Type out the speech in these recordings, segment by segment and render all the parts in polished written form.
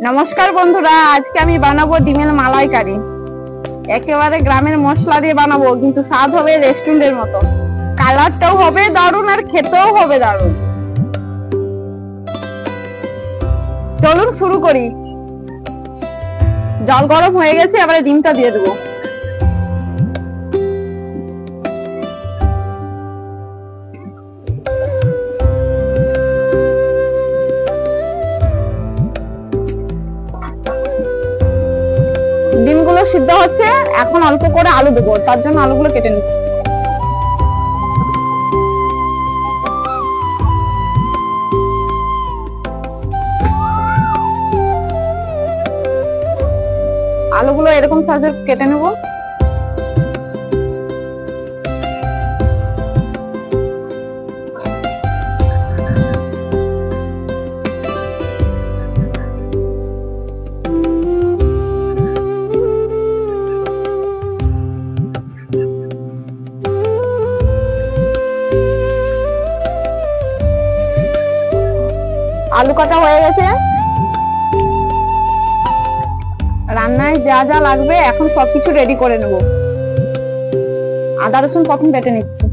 নমস্কার বন্ধুরা, আজকে আমি বানাবো ডিমের মালাইকারি। একেবারে গ্রামের মশলা দিয়ে বানাবো, কিন্তু স্বাদ হবে রেস্টুরেন্টের মতো। কালারটাও হবে দারুণ আর খেতেও হবে দারুণ। চলুন শুরু করি। জল গরম হয়ে গেছে, এবারে ডিমটা দিয়ে দেবো। ডিমগুলো সিদ্ধ হচ্ছে, এখন অল্প করে আলু দেবো, তার জন্য আলুগুলো কেটে নিচ্ছি। আলুগুলো এরকম সাইজে কেটে নেব। আলু কাটা হয়ে গেছে। রান্নায় যা যা লাগবে এখন সবকিছু রেডি করে নেব। আদা রসুন প্রথম বেটে নিচ্ছি।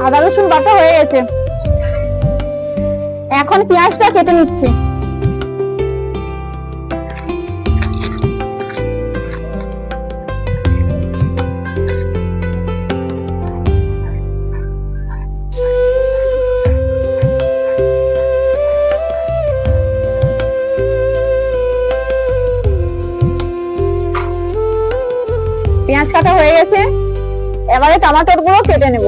আদা রসুন বাটা হয়ে গেছে, এখন পেঁয়াজটা কেটে নিচ্ছি। পেঁয়াজ কাটা হয়ে গেছে, এবারে টমেটোর গুলো কেটে নেব।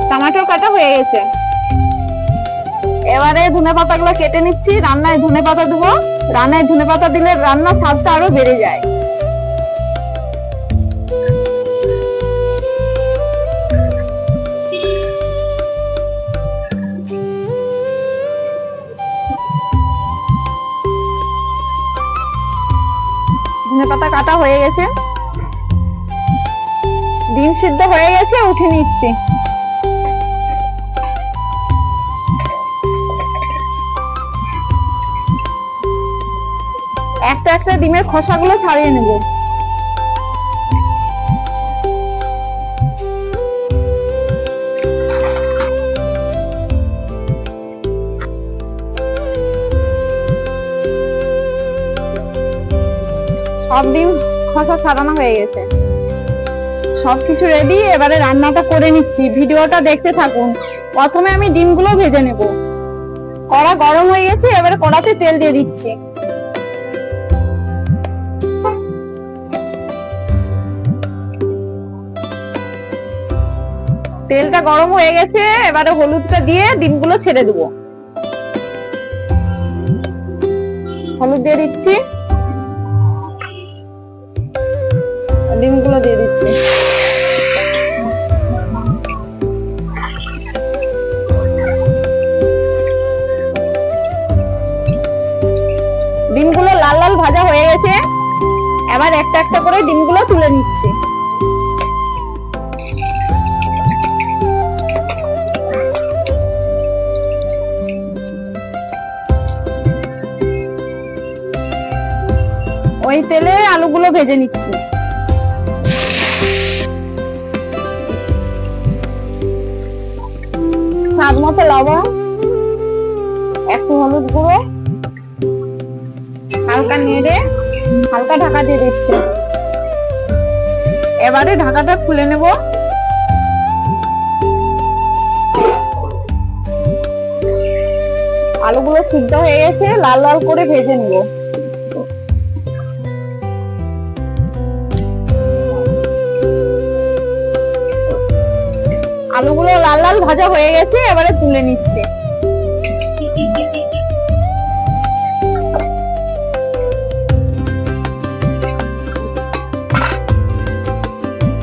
টমেটো কাটা হয়ে গেছে, এবারে ধনেপাতা গুলো কেটে নিচ্ছি। রান্নায় ধনেপাতা দেবো, রান্নায় ধনেপাতা দিলে রান্নার স্বাদটা আরো বেড়ে যায়। ধনেপাতা কাটা হয়ে গেছে, ডিম সিদ্ধ হয়ে গেছে, উঠে নিচ্ছি। একটা একটা ডিমের খোসাগুলো ছাড়িয়ে নেব। সব ডিম খোসা ছাড়ানো হয়ে গেছে, সবকিছু রেডি। এবারে রান্নাটা করে নিচ্ছি, ভিডিওটা দেখতে থাকুন। প্রথমে আমি ডিমগুলো ভেজে নেব। কড়া গরম হয়ে গেছে, এবারে কড়াতে তেল দিয়ে দিচ্ছি। তেলটা গরম হয়ে গেছে, এবারে হলুদটা দিয়ে ডিমগুলো ছেড়ে দেবো। হলুদ দিয়ে দিচ্ছি, ডিমগুলো দিয়ে দিচ্ছি। ডিমগুলো লাল লাল ভাজা হয়ে গেছে, এবার একটা একটা করে ডিমগুলো তুলে নিচ্ছি। ওই তেলে আলুগুলো ভেজে নিচ্ছি। স্বাদ মতো লবণ, একটু হলুদ গুঁড়ো, হালকা নেড়ে হালকা ঢাকা দিয়ে দিচ্ছি। এবারে ঢাকাটা খুলে নেব। আলুগুলো সিদ্ধ হয়ে গেছে, লাল লাল করে ভেজে নিব। আলুগুলো লাল লাল ভাজা হয়ে গেছে, এবারে তুলে নিচ্ছি।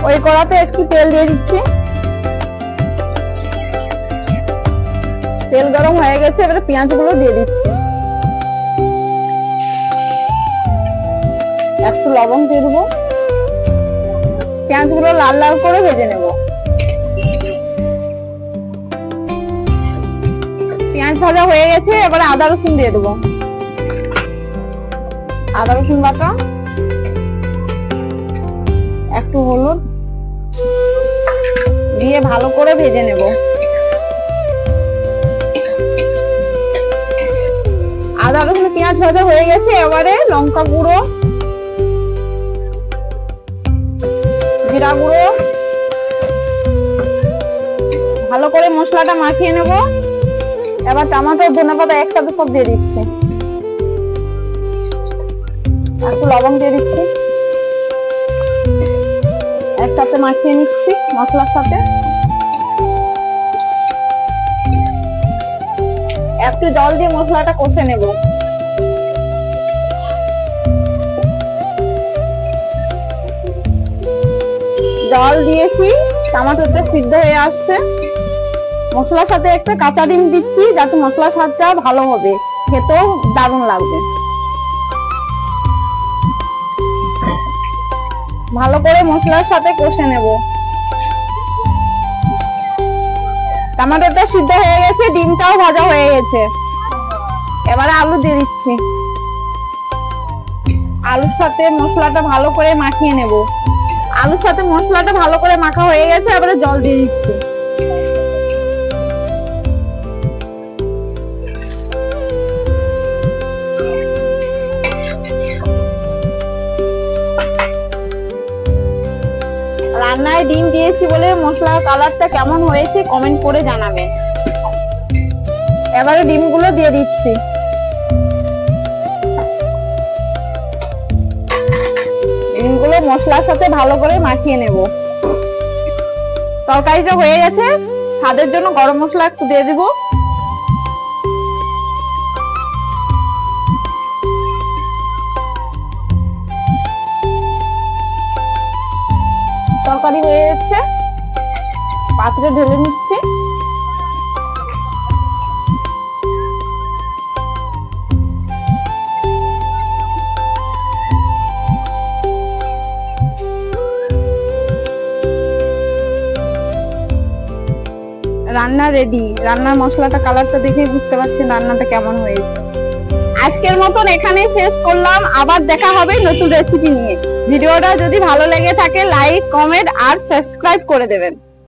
ওই কড়াতে একটু তেল দিয়ে দিচ্ছি। তেল গরম হয়ে গেছে, এবারে পেঁয়াজগুলো দিয়ে দিচ্ছি। একটু লবণ দিয়ে দেবো। পেঁয়াজগুলো লাল লাল করে ভেজে নেব। পেঁয়াজ ভাজা হয়ে গেছে, এবারে আদা রসুন দিয়ে দেবো। আদা রসুন বাটা, একটু হলুদ দিয়ে ভালো করে ভেজে নেব। আদা রসুন পেঁয়াজ ভাজা হয়ে গেছে, এবারে লঙ্কা গুঁড়ো, জিরা গুঁড়ো, ভালো করে মশলাটা মাখিয়ে নেব। এবার টমেটো, ধনেপাতা একসাথে সব দিয়ে দিচ্ছি। একটু লবণ দিয়ে দিচ্ছি, একসাথে মাখিয়ে নিচ্ছি মশলার সাথে। একটু জল দিয়ে মশলাটা কষে নেব। জল দিয়েছি, টমেটোটা সিদ্ধ হয়ে আসছে। মশলার সাথে একটা কাঁচা ডিম দিচ্ছি, যাতে মশলার স্বাদটা ভালো হবে, খেতেও দারুণ লাগবে। ভালো করে মশলার সাথে কষে নেব। টমেটোটা সিদ্ধ হয়ে গেছে, ডিমটাও ভাজা হয়ে গেছে। এবারে আলু দিয়ে দিচ্ছি। আলুর সাথে মশলাটা ভালো করে মাখিয়ে নেব। আলুর সাথে মশলাটা ভালো করে মাখা হয়ে গেছে, এবারে জল দিয়ে দিচ্ছি। রান্নায় ডিম দিয়েছি বলে মশলার কালারটা কেমন হয়েছে কমেন্ট করে জানাবেন। এবারে ডিমগুলো দিয়ে দিচ্ছি। ডিমগুলো মশলার সাথে ভালো করে মাখিয়ে নেব। তরকারিটা হয়ে গেছে, স্বাদের জন্য গরম মশলা একটু দিয়ে দিব। তরকারি হয়ে যাচ্ছে, পাত্রে ঢেলে নিচ্ছি। রান্না রেডি। রান্নার মশলাটা কালারটা দেখেই বুঝতে পারছেন রান্নাটা কেমন হয়েছে। আজকের মতন এখানেই শেষ করলাম, আবার দেখা হবে নতুন রেসিপি নিয়ে। ভিডিওটা যদি ভালো লেগে থাকে লাইক, কমেন্ট আর সাবস্ক্রাইব করে দেবেন।